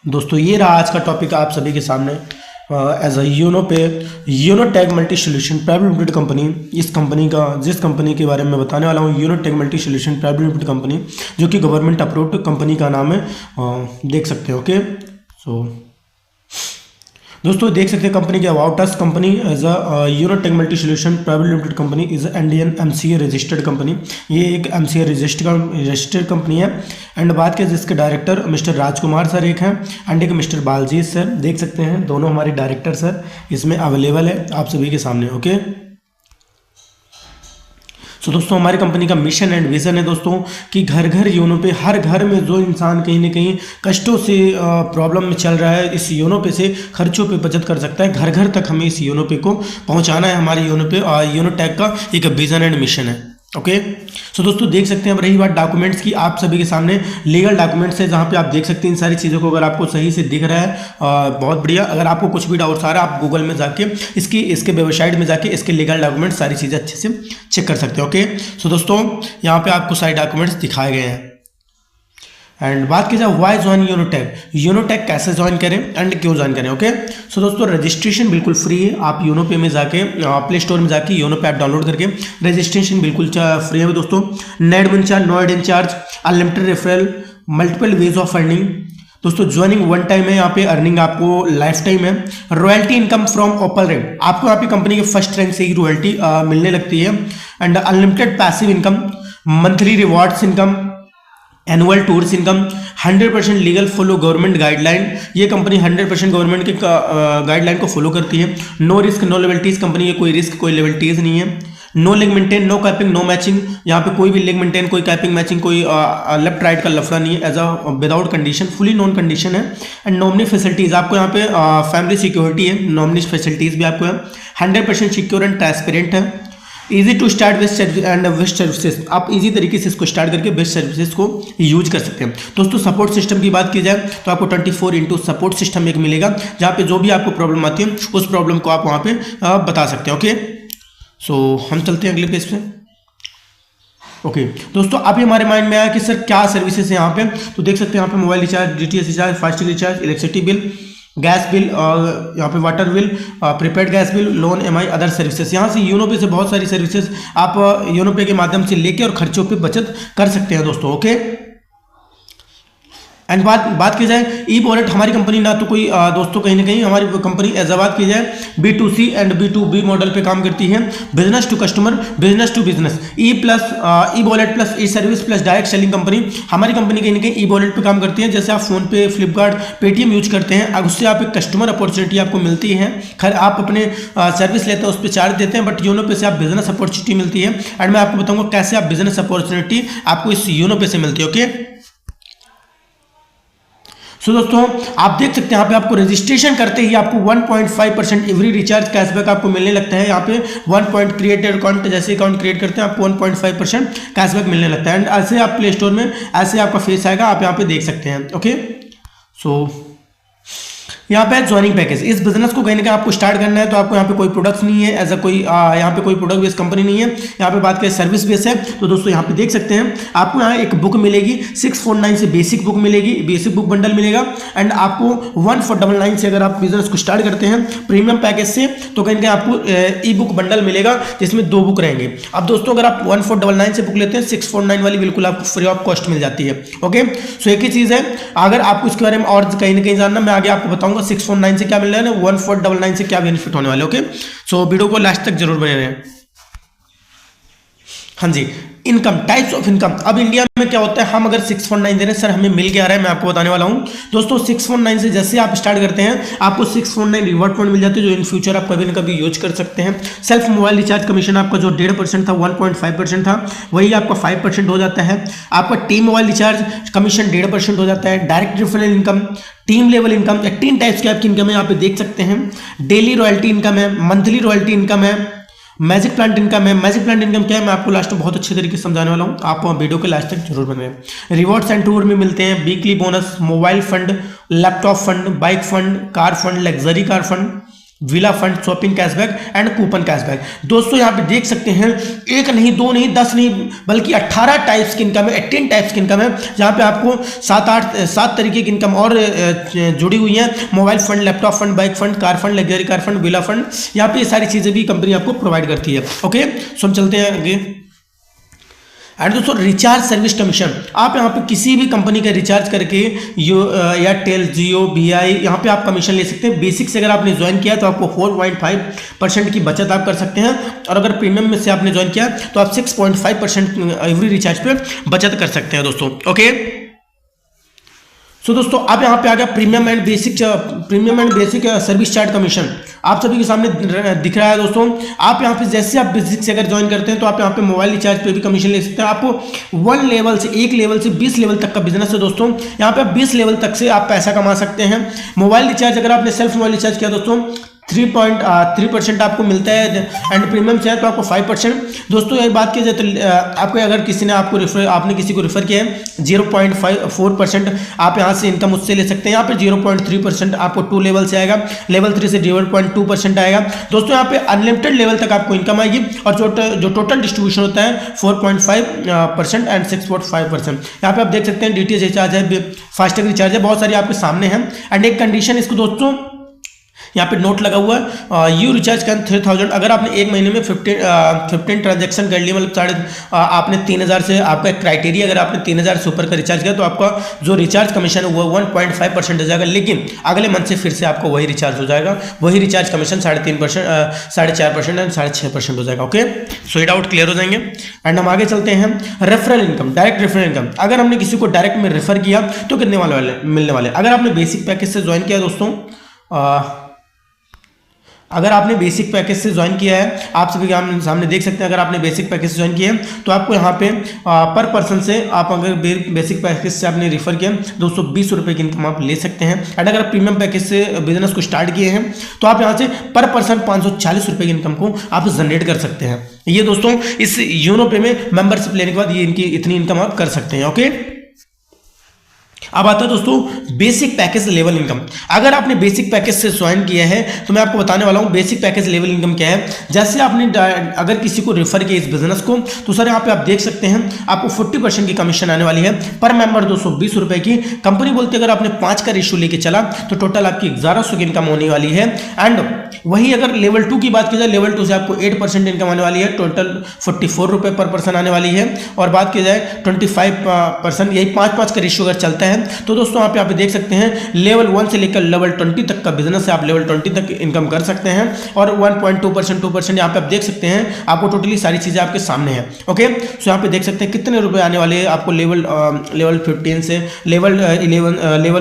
दोस्तों ये रहा आज का टॉपिक आप सभी के सामने एज अ यूनो पे Unotech multi solution private limited company. इस कंपनी का जिस कंपनी के बारे में बताने वाला हूँ Unotech multi solution private limited company, जो कि गवर्नमेंट अप्रूव्ड कंपनी का नाम है। देख सकते हैं। ओके दोस्तों देख सकते हैं कंपनी के about us. Company as a Unotech multi solution private limited company is Indian MCA registered company. ये एक एमसीए रजिस्टर्ड कंपनी है। एंड बात करें जिसके डायरेक्टर मिस्टर राजकुमार सर एक हैं एंड एक मिस्टर बालजीत सर। देख सकते हैं दोनों हमारे डायरेक्टर सर इसमें अवेलेबल है आप सभी के सामने। ओके सो दोस्तों हमारी कंपनी का मिशन एंड विजन है दोस्तों कि घर घर योनो पे, हर घर में जो इंसान कहीं ना कहीं कष्टों से प्रॉब्लम में चल रहा है, इस योनो पे से खर्चों पे बचत कर सकता है। घर घर तक हमें इस योनो पे को पहुंचाना है। हमारे योनो पे यूनोटेक का एक विजन एंड मिशन है। ओके सो दोस्तों देख सकते हैं। अब रही बात डॉक्यूमेंट्स की, आप सभी के सामने लीगल डॉक्यूमेंट्स है जहां पे आप देख सकते हैं इन सारी चीज़ों को। अगर आपको सही से दिख रहा है बहुत बढ़िया। अगर आपको कुछ भी डाउट्स आ रहा है आप गूगल में जाके इसके वेबसाइट में जाके इसके लीगल डॉक्यूमेंट्स सारी चीज़ें अच्छे से चेक कर सकते हैं। ओके सो दोस्तों यहाँ पे आपको सारे डॉक्यूमेंट्स दिखाए गए हैं। एंड बात की जाए वाई ज्वाइन यूनोटेक, यूनोटेक कैसे ज्वाइन करें एंड क्यों ज्वाइन करें। ओके सो दोस्तों रजिस्ट्रेशन बिल्कुल फ्री है। आप योनो पे में जाके प्ले स्टोर में जाके योनो पे ऐप डाउनलोड करके रजिस्ट्रेशन बिल्कुल फ्री है दोस्तों। नेट मन charge, no ad charge, unlimited referral, multiple ways of earning. दोस्तों ज्वाइनिंग वन टाइम है, यहाँ पे अर्निंग आपको लाइफ टाइम है। Royalty income from open rate, आपको यहाँ पे कंपनी के फर्स्ट रैंक से ही रॉयल्टी मिलने लगती है। And unlimited passive income, monthly rewards income, annual tours income, 100% legal follow government guideline. ये कंपनी 100% गवर्नमेंट के गाइडलाइन को फॉलो करती है। नो रिस्क नो लेवल्टीज, कंपनी के कोई रिस्क कोई लेवल्टीज नहीं है। No leg maintain, no capping, no matching, यहाँ पे कोई भी लेग मेंटेन, कोई कैपिंग मैचिंग, कोई लेफ्ट राइट का लफड़ा नहीं है। As a without condition, fully non condition है। एंड नॉमिनी फैसिलिटीज, आपको यहाँ पे फैमिली सिक्योरिटी है, नॉमिनी फैसिलिटीज भी आपको है। 100% सिक्योर एंड ट्रांसपेरेंट है। Easy to start best and best services, आप इजी तरीके से इसको स्टार्ट करके बेस्ट सर्विसेज को यूज कर सकते हैं। दोस्तों सपोर्ट सिस्टम की बात की जाए तो आपको 24x सपोर्ट सिस्टम एक मिलेगा, जहाँ पे जो भी आपको प्रॉब्लम आती है उस प्रॉब्लम को आप वहाँ पे बता सकते हैं। ओके सो हम चलते हैं अगले पेज पे। ओके दोस्तों अभी हमारे माइंड में आया कि सर क्या सर्विसेज है यहाँ पे। तो देख सकते हैं यहाँ पे mobile recharge, DTH recharge, FASTag recharge, electricity bill, gas bill, यहाँ पे water bill, prepaid gas bill, loan, EMI, other services. यहाँ से यूनो पे से बहुत सारी सर्विसेज आप यूनो पे के माध्यम से लेके और खर्चों पे बचत कर सकते हैं दोस्तों। ओके एंड बात की जाए ई वॉलेट, हमारी कंपनी ना तो कोई दोस्तों कहीं ना कहीं हमारी कंपनी एज अ बात की जाए B2C एंड B2B मॉडल पे काम करती है। Business to customer, business to business, e wallet plus e service plus direct selling company. हमारी कंपनी कहीं ना कहीं ई वॉलेट पे काम करती है। जैसे आप फोन पे, फ्लिपकार्ट, पेटीएम यूज करते हैं, अब उससे आप एक कस्टमर अपॉर्चुनिटी आपको मिलती है। खैर आप अपने सर्विस लेते हैं उस पर चार्ज देते हैं, बट योनो पे से आप बिजनेस अपॉर्चुनिटी मिलती है। एंड मैं आपको बताऊंगा कैसे आप बिजनेस अपॉर्चुनिटी आपको इस योनो पे से मिलती है। ओके सो दोस्तों आप देख सकते हैं यहाँ पे आपको रजिस्ट्रेशन करते ही आपको 1.5% एवरी रिचार्ज कैशबैक आपको मिलने लगता है। यहाँ पे 1 पॉइंट क्रिएटेड अकाउंट, जैसे अकाउंट क्रिएट करते हैं आपको 1.5% कैशबैक मिलने लगता है। एंड ऐसे आप प्ले स्टोर में ऐसे आपका फेस आएगा, आप यहाँ पे देख सकते हैं। ओके सो यहाँ पे ज्वाइनिंग पैकेज, इस बिजनेस को कहीं ना कहीं आपको स्टार्ट करना है तो आपको यहाँ पे कोई प्रोडक्ट्स नहीं है, एज अ कोई यहाँ पे कोई प्रोडक्ट बेस्ड कंपनी नहीं है। यहाँ पे बात करें सर्विस बेस है तो दोस्तों यहाँ पे देख सकते हैं आपको यहाँ एक बुक मिलेगी 649 से बेसिक बुक मिलेगी, बेसिक बुक बंडल मिलेगा। एंड आपको 1499 से अगर आप बिजनेस को स्टार्ट करते हैं प्रीमियम पैकेज से तो कहीं ना कहीं आपको ई बुक बंडल मिलेगा जिसमें 2 बुक रहेंगे। अब दोस्तों अगर आप 1499 से बुक लेते हैं 649 वाली बिल्कुल आपको फ्री ऑफ कॉस्ट मिल जाती है। ओके सो एक ही चीज़ है, अगर आपको इसके बारे में और कहीं ना कहीं जानना मैं आगे आपको बताऊंगा 649 से क्या मिल रहा है ना 1499 से क्या बेनिफिट होने वाले। ओके सो वीडियो को लास्ट तक जरूर बने रहें। हाँ जी, इनकम, टाइप्स ऑफ इनकम। अब इंडिया में क्या होता है, हम अगर 649 दे रहे हैं सर हमें मिल क्या रहा है, मैं आपको बताने वाला हूं दोस्तों। 649 से जैसे आप स्टार्ट करते हैं आपको 649 रिवॉर्ड पॉइंट मिल जाते हैं जो इन फ्यूचर आप कभी ना कभी यूज कर सकते हैं। सेल्फ मोबाइल रिचार्ज कमीशन आपका जो 1.5% था 1.5% था वही आपका 5% हो जाता है। आपका टीम मोबाइल रिचार्ज कमीशन 1.5% हो जाता है। Direct referral income, team level income, 18 types की आपकी इनकम है यहाँ पे देख सकते हैं। डेली रॉयल्टी इनकम है, मंथली रॉयल्टी इनकम है, मैजिक प्लांट इनकम है। मैजिक प्लांट इनकम क्या है मैं आपको लास्ट में बहुत अच्छे तरीके से समझाने वाला हूँ, आप वीडियो के लास्ट तक जरूर बने। रिवॉर्ड्स एंड टूर में मिलते हैं weekly bonus, mobile fund, laptop fund, bike fund, car fund, luxury car fund, villa fund, shopping cashback and coupon cashback. दोस्तों यहाँ पे देख सकते हैं, एक नहीं, दो नहीं, 10 नहीं, बल्कि 18 टाइप्स की इनकम है, 18 टाइप्स की इनकम है, जहाँ पे आपको 7 तरीके की इनकम और जुड़ी हुई है। Mobile fund, laptop fund, bike fund, car fund, luxury car fund, villa fund, यहाँ पे ये सारी चीज़ें भी कंपनी आपको प्रोवाइड करती है। ओके, सो हम चलते हैं आगे। एंड दोस्तों रिचार्ज सर्विस कमीशन, आप यहाँ पे किसी भी कंपनी का रिचार्ज करके एयरटेल, जियो, VI, यहाँ पे आप कमीशन ले सकते हैं। बेसिक से अगर आपने ज्वाइन किया तो आपको 4.5% की बचत आप कर सकते हैं, और अगर प्रीमियम में से आपने ज्वाइन किया तो आप 6.5% एवरी रिचार्ज पे बचत कर सकते हैं दोस्तों। ओके, सो दोस्तों अब यहाँ पे आ गया premium and basic service charge commission, आप सभी के सामने दिख रहा है दोस्तों। आप यहाँ पे जैसे आप बेसिक से अगर ज्वाइन करते हैं तो आप यहाँ पे मोबाइल रिचार्ज पे भी कमीशन ले सकते हैं। आपको एक लेवल से 20 लेवल तक का बिजनेस है दोस्तों, यहाँ पे आप 20 लेवल तक से आप पैसा कमा सकते हैं। मोबाइल रिचार्ज अगर आपने सेल्फ मोबाइल रिचार्ज किया दोस्तों 3.3% आपको मिलता है, एंड प्रीमियम से है तो आपको 5%। दोस्तों एक बात की जाए तो आपको अगर किसी ने आपने किसी को रेफर किया है 0.4% आप यहाँ से इनकम उससे ले सकते हैं। यहाँ पे 0.3% आपको 2 लेवल से आएगा, लेवल 3 से 0.2% आएगा। दोस्तों यहाँ पे अनलिमिटेड लेवल तक आपको इनकम आएगी, और जो टोटल डिस्ट्रीब्यूशन होता है 4.5% एंड 6.5%। यहाँ पे आप देख सकते हैं DTH रिचार्ज है, फास्टैग रिचार्ज है, बहुत सारी आपके सामने हैं। एंड एक कंडीशन इसको दोस्तों यहाँ पे नोट लगा हुआ है, यू रिचार्ज कैन 3000, अगर आपने एक महीने में 15 ट्रांजैक्शन कर लिए, मतलब आपने 3000 से, आपका क्राइटेरिया अगर आपने 3000 से ऊपर का रिचार्ज किया तो आपका जो रिचार्ज कमीशन है वो 1.5% हो जाएगा, लेकिन अगले मंथ से फिर से आपको वही रिचार्ज हो जाएगा, वही रिचार्ज कमीशन 3.5%, 4.5% एंड 6.5% हो जाएगा। ओके, सो ये डाउट क्लियर हो जाएंगे। एंड हम आगे चलते हैं, referral income, direct referral income, अगर हमने किसी को डायरेक्ट में रेफर किया तो कितने मिलने वाले। अगर आपने बेसिक पैकेज से ज्वाइन किया दोस्तों, अगर आपने बेसिक पैकेज से ज्वाइन किया है, आप सभी के सामने देख सकते हैं, अगर आपने बेसिक पैकेज से ज्वाइन किया है तो आपको यहाँ पे पर पर्सन से, आप अगर बेसिक पैकेज से आपने रेफर किया 220 रुपये की इनकम आप ले सकते हैं। एंड अगर आप प्रीमियम पैकेज से बिजनेस को स्टार्ट किए हैं तो आप यहाँ से पर पर्सन 540 रुपये की इनकम को आप जनरेट कर सकते हैं। ये दोस्तों इस योनो पे में मेंबरशिप लेने के बाद ये इनकी इतनी इनकम आप कर सकते हैं। ओके, अब आता है दोस्तों बेसिक पैकेज लेवल इनकम। अगर आपने बेसिक पैकेज से ज्वाइन किया है तो मैं आपको बताने वाला हूं बेसिक पैकेज लेवल इनकम क्या है। जैसे आपने अगर किसी को रेफर किया इस बिजनेस को तो सर यहाँ पे आप देख सकते हैं आपको 40% की कमीशन आने वाली है, पर मेंबर 220 रुपए की। कंपनी बोलती है अगर आपने 5 का रेशियो लेके चला तो टोटल आपकी 1100 की इनकम होने वाली है। एंड वही अगर लेवल 2 की बात की जाए, लेवल 2 से आपको 8% इनकम आने वाली है, टोटल 44 रुपए पर पर्सन आने वाली है। और बात की जाए 25%, यही 5-5 का रेशियो अगर चलता है तो दोस्तों आप यहाँ पे देख सकते हैं लेवल 1 से लेकर लेवल 20 तक का बिजनेस है, आप लेवल 20 तक इनकम कर सकते हैं। और 1.2% यहाँ पे आप देख सकते हैं, आपको टोटली सारी चीजें आपके सामने हैं। ओके, सो यहाँ पे देख सकते हैं कितने रुपए आने वाले हैं आपको लेवल 15 से लेवल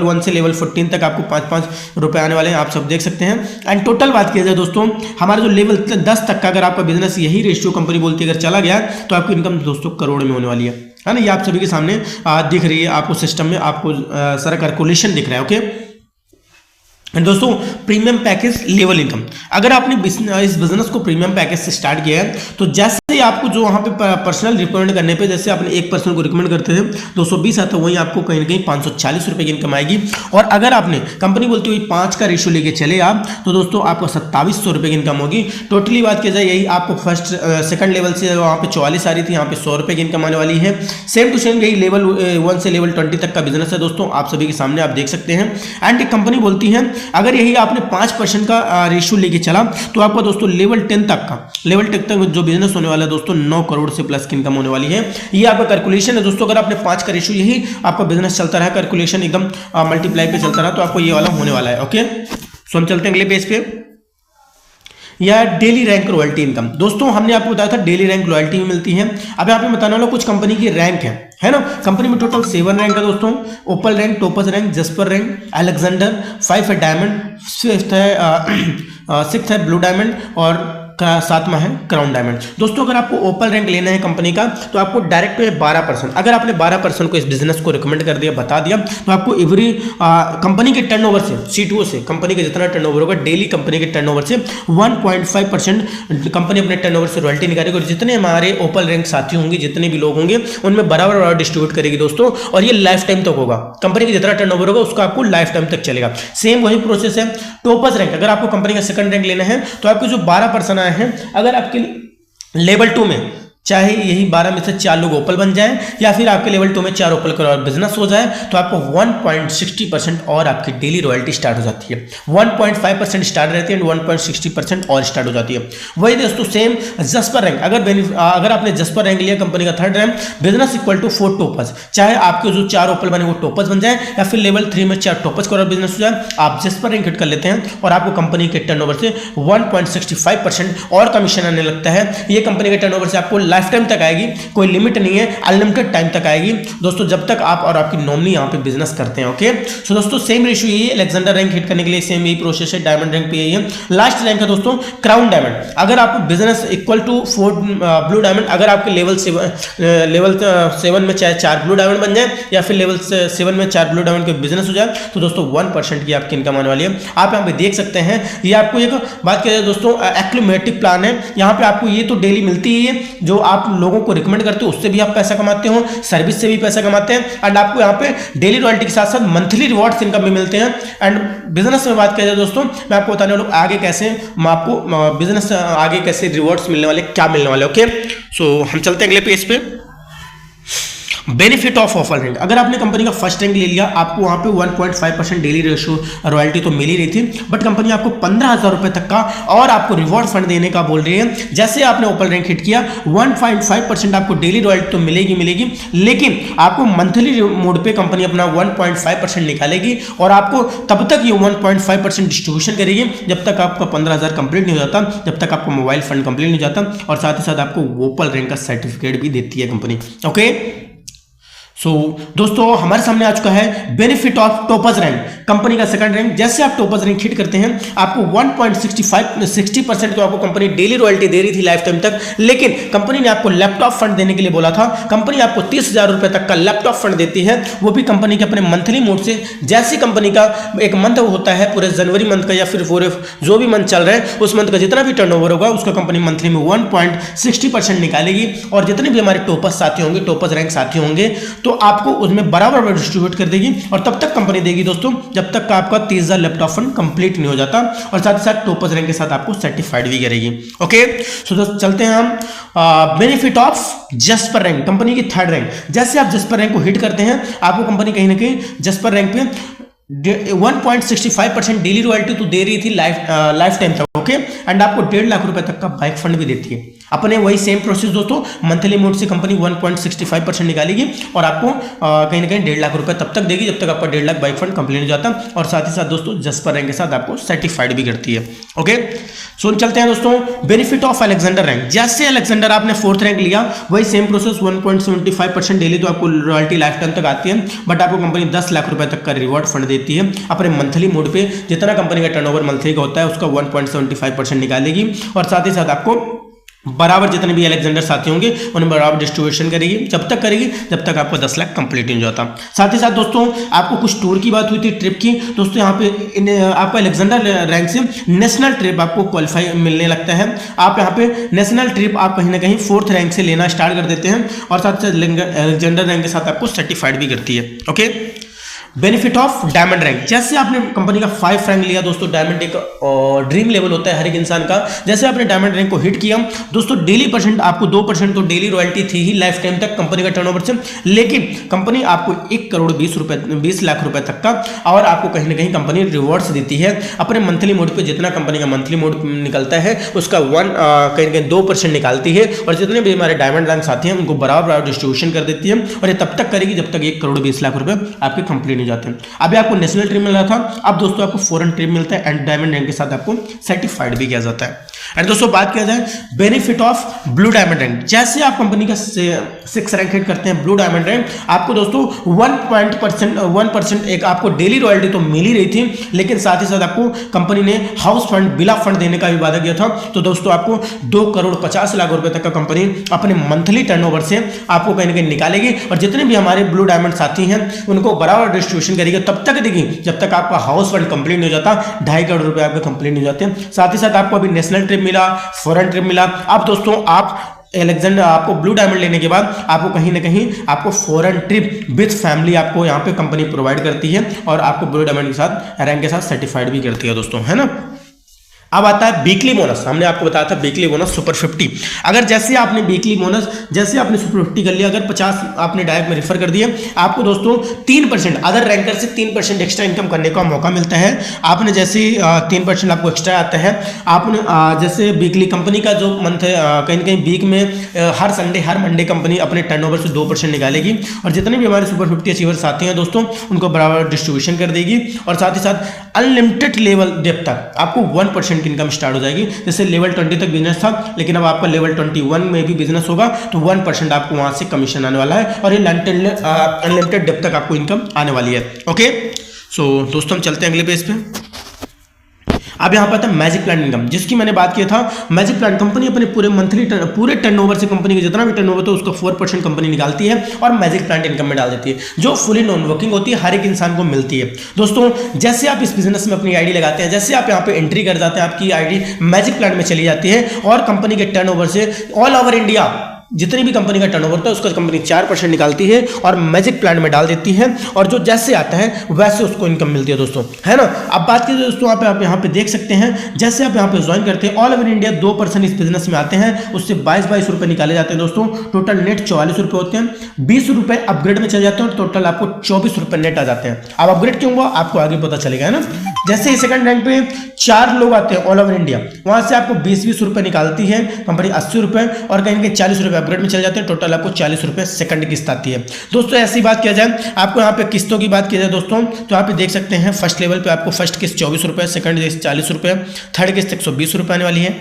1 से लेवल 14 तक आपको 5-5 रुपए आने वाले हैं, आप सब देख सकते हैं। एंड टोटल बात किया जाए दोस्तों, हमारा जो लेवल 10 तक का अगर आपका बिजनेस यही रेशियो कंपनी बोलती है अगर चला गया तो आपकी इनकम दोस्तों करोड़ में होने वाली है ना। ये आप सभी के सामने दिख रही है, आपको सिस्टम में आपको सारा कैलकुलेशन दिख रहा है। ओके, दोस्तों प्रीमियम पैकेज लेवल इनकम, अगर आपने इस बिजनेस को प्रीमियम पैकेज से स्टार्ट किया है तो जैसे आपको जो वहाँ पे पर्सनल रिकमेंड करने पे, जैसे आपने एक पर्सन को रिकमेंड करते थे 220 आता है, वहीं आपको कहीं ना कहीं 540 रुपये की इनकम आएगी। और अगर आपने कंपनी बोलती हुई 5 का रेशियो लेके चले आप तो दोस्तों आपको 2700 रुपये की इनकम होगी। टोटली बात की जाए यही आपको फर्स्ट सेकंड लेवल से वहाँ पे 44 आ रही थी, यहाँ पे 100 रुपये की इनकम आने वाली है। सेम टू सेम यही लेवल 1 से लेवल 20 तक का बिजनेस है दोस्तों, आप सभी के सामने आप देख सकते हैं। एंड एक कंपनी बोलती है अगर यही आपने 5% का रेशियो लेके चला तो आपका दोस्तों लेवल 10 तक जो बिजनेस होने वाला है दोस्तों 9 करोड़ से प्लस की इनकम होने वाली है। ये आपका कैलकुलेशन है दोस्तों, अगर आपने 5 का रेशियो यही आपका बिजनेस चलता रहा, कैलकुलेशन एकदम मल्टीप्लाई पे चलता रहा तो आपको ये वाला होने वाला है। ओके, सो हम चलते हैं अगले पेज पे, या डेली रैंक रॉयल्टी इनकम। दोस्तों हमने आपको बताया था डेली रैंक रॉयल्टी में मिलती है। अब यहाँ पे बताने वाला कुछ कंपनी की रैंक है ना। कंपनी में टोटल 7 रैंक है दोस्तों, opal rank, topaz rank, jasper rank, Alexander, 5 है डायमंड, 6th है ब्लू डायमंड और सातवां है क्राउन डायमंड। दोस्तों अगर आपको ओपल रैंक लेना है कंपनी का तो आपको डायरेक्ट है 12%। अगर आपने 12% को इस बिजनेस को रिकमेंड कर दिया, बता दिया, तो आपको एवरी कंपनी के टर्नओवर से, C2O से, कंपनी का जितना टर्नओवर होगा डेली, कंपनी के टर्नओवर से 1.5% कंपनी अपने टर्नओवर से रॉयल्टी निकालेगी। और जितने हमारे ओपल रैंक साथी होंगे, जितने भी लोग होंगे, उनमें बराबर डिस्ट्रीब्यूट करेगी दोस्तों। और ये लाइफ टाइम तक होगा, कंपनी का जितना टर्नओवर होगा उसका आपको लाइफ टाइम तक चलेगा। सेम वही प्रोसेस है। टॉपर्स रैंक, अगर आपको कंपनी का सेकंड रैंक लेना है तो आपके जो 12% आए हैं, अगर आपके लेवल 2 में चाहे यही 12 में से 4 लोग ओपल बन जाएं या फिर आपके लेवल 2 में 4 ओपल का बिजनेस हो जाए, तो आपको 1.60% और आपकी डेली रॉयल्टी स्टार्ट हो जाती है। 1.5% स्टार्ट रहती है एंड 1.60% और स्टार्ट हो जाती है। वही दोस्तों सेम जस्पर रैंक, अगर आपने जस्पर रैंक लिया कंपनी का third rank, business equal to 4 toppers, चाहे आपके जो 4 ओपल बने वो टॉपर्स बन जाए या फिर लेवल 3 में 4 टॉपर्स का बिजनेस हो जाए, आप जस्पर रैंक हिट कर लेते हैं और आपको कंपनी के टर्नओवर से 1.65% और कमीशन आने लगता है। ये कंपनी के टर्नओवर से आपको लाइफ टाइम तक आएगी, कोई लिमिट नहीं है, अनलिमिटेड टाइम तक आएगी दोस्तों, जब तक आप और आपकी नॉमिनी यहां पे बिजनेस करते हैं। ओके, सो दोस्तों सेम रेशियो यही है। अलेक्जेंडर रैंक हिट करने के लिए सेम यही प्रोसेस है। डायमंड रैंक पे यही है। लास्ट रैंक है दोस्तों क्राउन डायमंड। अगर आप business equal to 4 blue diamond, अगर आपके लेवल 7 में चाहे 4 ब्लू डायमंड बन जाए या फिर लेवल 7 में 4 ब्लू डायमंड के बिजनेस हो जाए, तो दोस्तों 1% की आपकी इनकम आने वाली है। आप यहाँ पे देख सकते हैं, ये आपको एक बात करें दोस्तों, एक्लूमेटिक प्लान है। यहाँ पे आपको ये तो डेली मिलती ही है, जो आप लोगों को रिकमेंड करते हो उससे भी आप पैसा कमाते हो, सर्विस से भी पैसा कमाते हैं, एंड आपको यहाँ पे डेली रॉयल्टी के साथ साथ मंथली रिवॉर्ड्स इनकम भी मिलते हैं। एंड बिजनेस में बात करें दोस्तों, मैं आपको बताने वाला हूँ आगे कैसे आपको बिजनेस आगे कैसे रिवॉर्ड्स मिलने वाले, क्या मिलने वाले। ओके, सो हम चलते हैं अगले पेज पे। बेनिफिट ऑफ ऑफर रैंक, अगर आपने कंपनी का फर्स्ट रैंक ले लिया, आपको वहां पे 1.5% डेली रेशियो रॉयल्टी तो मिल ही रही थी, बट कंपनी आपको 15,000 रुपए तक का और आपको रिवॉर्ड फंड देने का बोल रही है। जैसे आपने ओपल रैंक हिट किया, 1.5% आपको डेली रॉयल्टी तो मिलेगी, लेकिन आपको मंथली मोड पे कंपनी अपना 1.5% निकालेगी और आपको तब तक ये 1.5% डिस्ट्रीब्यूशन करेगी जब तक आपका 15,000 कंप्लीट नहीं हो जाता, जब तक आपका मोबाइल फंड कंप्लीट नहीं हो जाता, और साथ ही साथ आपको ओपल रैंक का सर्टिफिकेट भी देती है कंपनी। ओके, सो दोस्तों हमारे सामने आ चुका है benefit of toppers rank, company का सेकंड रैंक। जैसे आप टॉपर्स रैंक हिट करते हैं, आपको 1.60% तो आपको कंपनी डेली रॉयल्टी दे रही थी लाइफ टाइम तक, लेकिन कंपनी ने आपको लैपटॉप फंड देने के लिए बोला था। कंपनी आपको 30,000 रुपए तक का लैपटॉप फंड देती है, वो भी कंपनी के अपने मंथली मोड से। जैसे कंपनी का एक मंथ होता है, पूरे जनवरी मंथ का या फिर पूरे जो भी मंथ चल रहा है उस मंथ का जितना भी टर्नओवर होगा उसका कंपनी मंथली में 1.60% निकालेगी। और जितने भी हमारे टॉपर्स साथी होंगे, टॉपर्स रैंक साथी होंगे, तो आपको उसमें बराबर डिस्ट्रीब्यूट कर देगी और तब तक कंपनी देगी दोस्तों जब तक का आपका 30,000 लैपटॉप फंड कंप्लीट नहीं हो जाता, और साथ ही साथ टॉपर्स रैंक के साथ आपको सर्टिफाइड भी करेगी। ओके, सो दोस्तों चलते हैं हम benefit of jasper rank, company की थर्ड रैंक। जैसे आप जस्पर रैंक को हिट करते हैं, आपको कंपनी कहीं ना कहीं जस्पर रैंक पे 1.65% डेली रॉयल्टी तो दे रही थी लाइफ टाइम तक। ओके, एंड आपको 1.5 लाख रुपए तक का बाइक फंड भी देती है। अपने वही सेम प्रोसेस दोस्तों, मंथली मोड से कंपनी 1.65% निकालेगी और आपको कहीं ना कहीं 1.5 लाख रुपए तब तक देगी जब तक आपका 1.5 लाख बाइक फंड कंप्लीट हो जाता, और साथ ही साथ दोस्तों जस्पर रैंक के साथ आपको सर्टिफाइड भी करती है। ओके, सो चलते हैं दोस्तों बेनिफिट ऑफ अलेक्जेंडर रैंक। जैसे अलेक्जेंडर आपने 4th रैंक लिया, वही सेम प्रोसेस 1.75% डेली तो आपको रॉयल्टी लाइफ टाइम तक आती है, बट आपको कंपनी 10 लाख रुपए तक का रिवॉर्ड फंड देती है अपने मंथली मोड पे। जितना कंपनी का टर्नओवर मंथली का होता है उसका 1.75% निकालेगी, और साथ ही साथ आपको बराबर जितने भी अलेक्जेंडर साथी होंगे उन्हें बराबर डिस्ट्रीब्यूशन करेगी, जब तक करेगी जब तक आपको 10 लाख कंप्लीट नहीं हो जाता। साथ ही साथ दोस्तों आपको कुछ टूर की बात हुई थी, ट्रिप की। दोस्तों यहाँ पे आपको अलेक्जेंडर रैंक से नेशनल ट्रिप आपको क्वालिफाई मिलने लगता है। आप यहाँ पे नेशनल ट्रिप आप कहीं ना कहीं 4th रैंक से लेना स्टार्ट कर देते हैं, और साथ साथ अलेक्जेंडर रैंक के साथ आपको सर्टिफाइड भी करती है। Okay, benefit of diamond rank. जैसे आपने कंपनी का 5 रैंक लिया दोस्तों, डायमंड एक ड्रीम लेवल होता है हर एक इंसान का। जैसे आपने डायमंड रैंक को हिट किया दोस्तों, डेली परसेंट आपको 2% तो डेली रॉयल्टी थी ही लाइफ टाइम तक कंपनी का टर्नओवर से, लेकिन कंपनी आपको 1,20 लाख रुपए तक का और आपको कहीं ना कहीं कंपनी रिवॉर्ड्स देती है अपने मंथली मोड पे। जितना कंपनी का मंथली मोड निकलता है उसका कहीं ना कहीं 2% निकालती है, और जितने भी हमारे डायमंड रैंक साथी हैं उनको बराबर डिस्ट्रीब्यूशन कर देती है, और ये तब तक करेगी जब तक 1,20 लाख रुपए आपके कंप्लीट जाते हैं। अभी आपको नेशनल ट्रिप मिल रहा था, अब दोस्तों आपको फॉरेन ट्रिप मिलता है, एंड डायमंड रैंक के साथ आपको सर्टिफाइड भी किया जाता है। एंड दोस्तों बात किया जाए benefit of blue diamond rank, जैसे आप कंपनी का 6 रैंक हिट करते हैं ब्लू डायमंड रैंक, आपको दोस्तों 1% एक आपको डेली रॉयल्टी तो मिल ही रही थी, लेकिन साथ ही साथ आपको कंपनी ने हाउस फंड, बिला फंड देने का भी वादा किया था। तो दोस्तों आपको 2,50,00,000 रुपए तक का कंपनी अपने मंथली टर्नओवर से आपको कहीं ना कहीं निकालेगी, और जितने भी हमारे ब्लू डायमंड साथी हैं उनको बराबर डिस्ट्रीब्यूशन करेगी, तब तक देगी जब तक आपका हाउस फंड कंप्लीट नहीं हो जाता, 2.5 करोड़ रुपए आपके कंप्लीट नहीं हो जाते। साथ ही साथ आपको अभी नेशनल ट्रिप मिला, फॉरेन ट्रिप मिला। अब दोस्तों आप एलेक्जेंडर, आपको ब्लू डायमंड लेने के बाद आपको कहीं ना कहीं आपको फॉरेन ट्रिप विद फैमिली आपको यहाँ पे कंपनी प्रोवाइड करती है, और आपको ब्लू डायमंड के साथ रैंक के साथ सर्टिफाइड भी करती है दोस्तों, है ना। अब आता है वीकली बोनस। हमने आपको बताया था वीकली बोनस सुपर 50। अगर जैसे आपने वीकली बोनस, जैसे आपने सुपर 50 कर लिया, अगर 50 आपने डायरेक्ट में रेफर कर दिया, आपको दोस्तों 3% अदर रैंकर से 3% एक्स्ट्रा इनकम करने का मौका मिलता है। आपने जैसे 3% आपको एक्स्ट्रा आता है, आपने जैसे वीकली कंपनी का जो मंथ है, कहीं ना कहीं वीक में हर संडे हर मंडे कंपनी अपने टर्नओवर से 2% निकालेगी, और जितने भी हमारे सुपर 50 अचीवर्स आते हैं दोस्तों उनको बराबर डिस्ट्रीब्यूशन कर देगी, और साथ ही साथ अनलिमिटेड लेवल डेप्थ तक आपको 1% इनकम स्टार्ट हो जाएगी। जैसे लेवल 20 तक बिजनेस था, लेकिन अब आपका लेवल 21 में भी बिजनेस होगा, तो 1% आपको वहां से कमीशन आने वाला है, और ये अनलिमिटेड डेप्थ तक आपको इनकम आने वाली है। ओके, सो दोस्तों हम चलते हैं अगले पेज पे। अब यहाँ पर आता है मैजिक प्लांट इनकम, जिसकी मैंने बात किया था। मैजिक प्लांट कंपनी अपने पूरे मंथली पूरे टर्नओवर से, कंपनी का जितना भी टर्नओवर था उसका 4% कंपनी निकालती है और मैजिक प्लांट इनकम में डाल देती है, जो फुली नॉन वर्किंग होती है, हर एक इंसान को मिलती है। दोस्तों जैसे आप इस बिजनेस में अपनी आईडी लगाते हैं, जैसे आप यहाँ पे एंट्री कर जाते हैं, आपकी आईडी मैजिक प्लांट में चली जाती है, और कंपनी के टर्नओवर से ऑल ओवर इंडिया जितनी भी कंपनी का टर्नओवर था उसका कंपनी 4% निकालती है और मैजिक प्लांट में डाल देती है, और जो जैसे आता है वैसे उसको इनकम मिलती है दोस्तों, है ना। अब बात कीजिए दोस्तों, आप यहाँ पे देख सकते हैं, जैसे आप यहाँ पे ज्वाइन करते हैं, ऑल ओवर इंडिया 2% इस बिजनेस में आते हैं, उससे 22 रुपए निकाले जाते हैं दोस्तों। टोटल नेट 44 रुपए होते हैं, 20 रुपए अपग्रेड में चले जाते हैं, और टोटल आपको 24 रुपए नेट आ जाते हैं। अब अपग्रेड क्यों हुआ आपको आगे पता चलेगा, है ना। जैसे ही सेकंड रैंक पे 4 लोग आते हैं ऑल ओवर इंडिया, वहां से आपको 20 रुपए निकालती है कंपनी, 80 रुपए, और कहीं कहीं 40 रुपए अपग्रेड में चले जाते हैं, टोटल आपको 40 रुपए सेकंड किस्त आती है दोस्तों। ऐसी बात किया जाए, आपको यहाँ पे किस्तों की बात की जाए दोस्तों, तो यहाँ पे देख सकते हैं फर्स्ट लेवल पे आपको फर्स्ट किस्त 24 रुपए, सेकंड किस्त 40 रुपए, थर्ड किस्त 120 रुपए आने वाली है,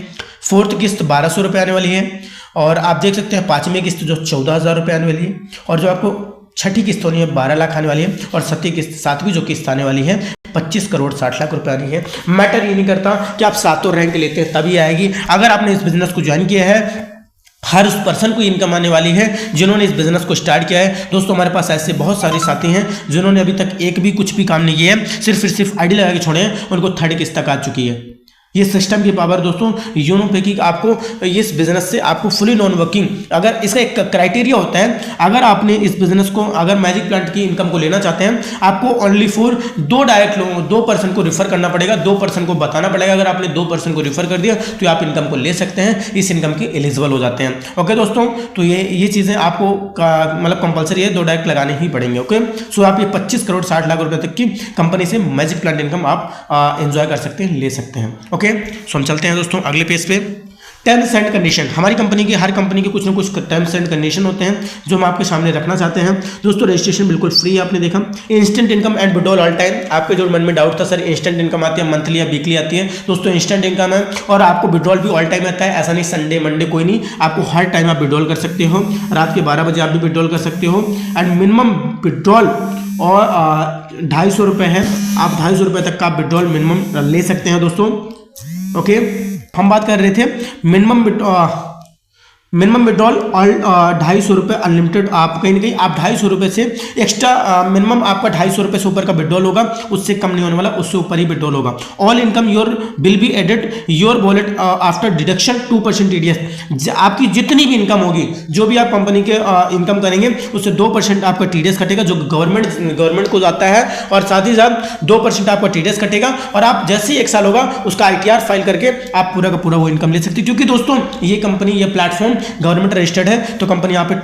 फोर्थ किस्त 1200 रुपए आने वाली है, और आप देख सकते हैं पांचवी किस्त जो 14,000 रुपए आने वाली है, और जो आपको छठी किस्त होनी है 12 लाख आने वाली है, और सातवीं जो किस्त आने वाली है 25 करोड़ 60 लाख रुपए आनी है। मैटर ये नहीं करता कि आप 7 रैंक लेते हैं तभी आएगी। अगर आपने इस बिजनेस को ज्वाइन किया है, हर उस पर्सन को इनकम आने वाली है जिन्होंने इस बिजनेस को स्टार्ट किया है दोस्तों। हमारे पास ऐसे बहुत सारे साथी हैं जिन्होंने अभी तक एक भी कुछ भी काम नहीं किया है, सिर्फ आईडी लगा के छोड़े हैं, उनको थर्ड किस्त तक आ चुकी है। ये सिस्टम की पावर दोस्तों, योनो पे की आपको इस बिजनेस से आपको फुली नॉन वर्किंग, अगर इसका एक क्राइटेरिया होता है, अगर आपने इस बिजनेस को, अगर मैजिक प्लांट की इनकम को लेना चाहते हैं, आपको ओनली फॉर 2 डायरेक्ट लोगों, 2% को रेफर करना पड़ेगा, 2% को बताना पड़ेगा। अगर आपने 2% को रेफर कर दिया तो आप इनकम को ले सकते हैं, इस इनकम के एलिजिबल हो जाते हैं। ओके दोस्तों, तो ये चीजें आपको मतलब कंपलसरी है, 2 डायरेक्ट लगाने ही पड़ेंगे। ओके, सो आप ये 25 करोड़ 60 लाख रुपए तक की कंपनी से मैजिक प्लांट इनकम आप एंजॉय कर सकते हैं, ले सकते हैं। ओके, सो हम चलते हैं दोस्तों अगले पेज पे। टर्म्स एंड कंडीशन, हमारी कंपनी के, हर कंपनी के कुछ ना कुछ टर्म्स एंड कंडीशन होते हैं जो हम आपके सामने रखना चाहते हैं दोस्तों। रजिस्ट्रेशन बिल्कुल फ्री है, आपने देखा। Instant income and withdrawal all time, आपके जो मन में डाउट था सर इंस्टेंट इनकम आती है मंथली या वीकली आती है, दोस्तों इंस्टेंट इनकम है, और आपको विड्रॉल भी ऑल टाइम आता है। ऐसा नहीं संडे मंडे कोई नहीं, आपको हर टाइम आप विड्रॉल कर सकते हो, रात के 12 बजे आप भी विड्रॉल कर सकते हो। एंड मिनिमम विड्रॉल और 250 रुपये है, आप 250 रुपये तक का विड्रॉल मिनिमम ले सकते हैं दोस्तों। ओके, हम बात कर रहे थे मिनिमम विड्रॉल और 250 रुपये अनलिमिटेड। आप कहीं ना कहीं आप 250 रुपये से एक्स्ट्रा, मिनिमम आपका 250 रुपये से ऊपर का विड्रॉल होगा, उससे कम नहीं होने वाला, उससे ऊपर ही विड्रॉल होगा। All income your will be added your wallet after deduction 2% TDS। आपकी जितनी भी इनकम होगी, जो भी आप कंपनी के इनकम करेंगे, उससे 2% आपका TDS कटेगा, जो गवर्नमेंट को जाता है, और साथ ही साथ 2% आपका TDS कटेगा, और आप जैसे ही 1 साल होगा उसका ITR फाइल करके आप पूरा का पूरा वो इनकम ले सकते हैं। क्योंकि दोस्तों ये कंपनी, ये प्लेटफॉर्म गवर्नमेंट रजिस्टर्ड है तो कंपनी यहाँ पे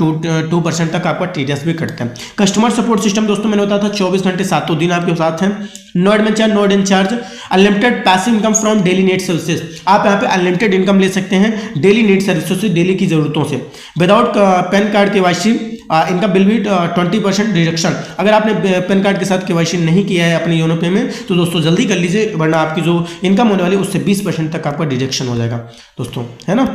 2% तक आपका टीडीएस भी कटता है। कस्टमर सपोर्ट सिस्टम दोस्तों मैंने बताया था 24 घंटे 7 दिन आपके साथ हैं। Node in charge unlimited passive income from daily need services, आप यहाँ पे अनलिमिटेड इनकम ले सकते हैं डेली नीड सर्विसों से, डेली की जरूरतों से। विदाउट पैन कार्ड केवाईसी इनका बिल भी 20% डिडक्शन। अगर आपने पैन कार्ड के साथ केवाईसी नहीं किया है अपने योनो पे में तो दोस्तों जल्दी कर लीजिए, वरना आपकी जो इनकम होने वाली है उससे 20% तक आपका डिडक्शन हो जाएगा दोस्तों, है ना।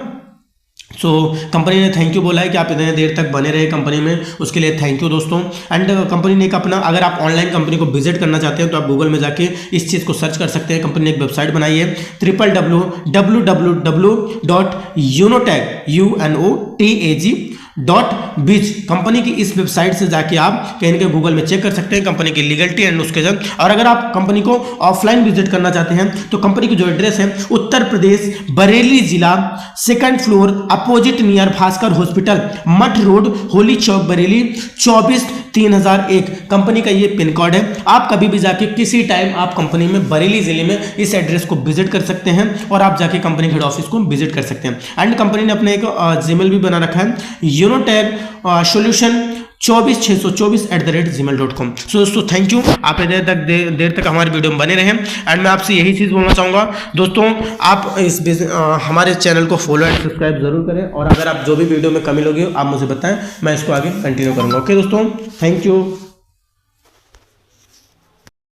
सो कंपनी ने थैंक यू बोला है कि आप इतने देर तक बने रहे कंपनी में, उसके लिए थैंक यू दोस्तों। एंड कंपनी ने एक अपना, अगर आप ऑनलाइन कंपनी को विजिट करना चाहते हैं तो आप गूगल में जाके इस चीज़ को सर्च कर सकते हैं। कंपनी ने एक वेबसाइट बनाई है www.unotag.biz। कंपनी की इस वेबसाइट से जाके आप कहीं ना कहीं गूगल में चेक कर सकते हैं कंपनी की लीगलिटी एंड उसके जन। और अगर आप कंपनी को ऑफलाइन विजिट करना चाहते हैं तो कंपनी की जो एड्रेस है उत्तर प्रदेश बरेली जिला 2nd floor opposite near Bhaskar hospital मठ रोड होली चौक बरेली 24-3001 कंपनी का ये पिन कोड है। आप कभी भी जाके किसी टाइम आप कंपनी में बरेली जिले में इस एड्रेस को विजिट कर सकते हैं और आप जाके कंपनी हेड ऑफिस को विजिट कर सकते हैं। एंड कंपनी ने अपने एक जीमेल भी बना रखा है यूनोटैग सॉल्यूशन 24624@gmail.com। सो दोस्तों थैंक यू, आप देर तक हमारे वीडियो में बने रहें। एंड मैं आपसे यही चीज़ बोलना चाहूँगा दोस्तों, आप इस हमारे चैनल को फॉलो एंड सब्सक्राइब जरूर करें, और अगर आप जो भी वीडियो में कमी लगी हो आप मुझे बताएं, मैं इसको आगे कंटिन्यू करूँगा। ओके दोस्तों, थैंक यू।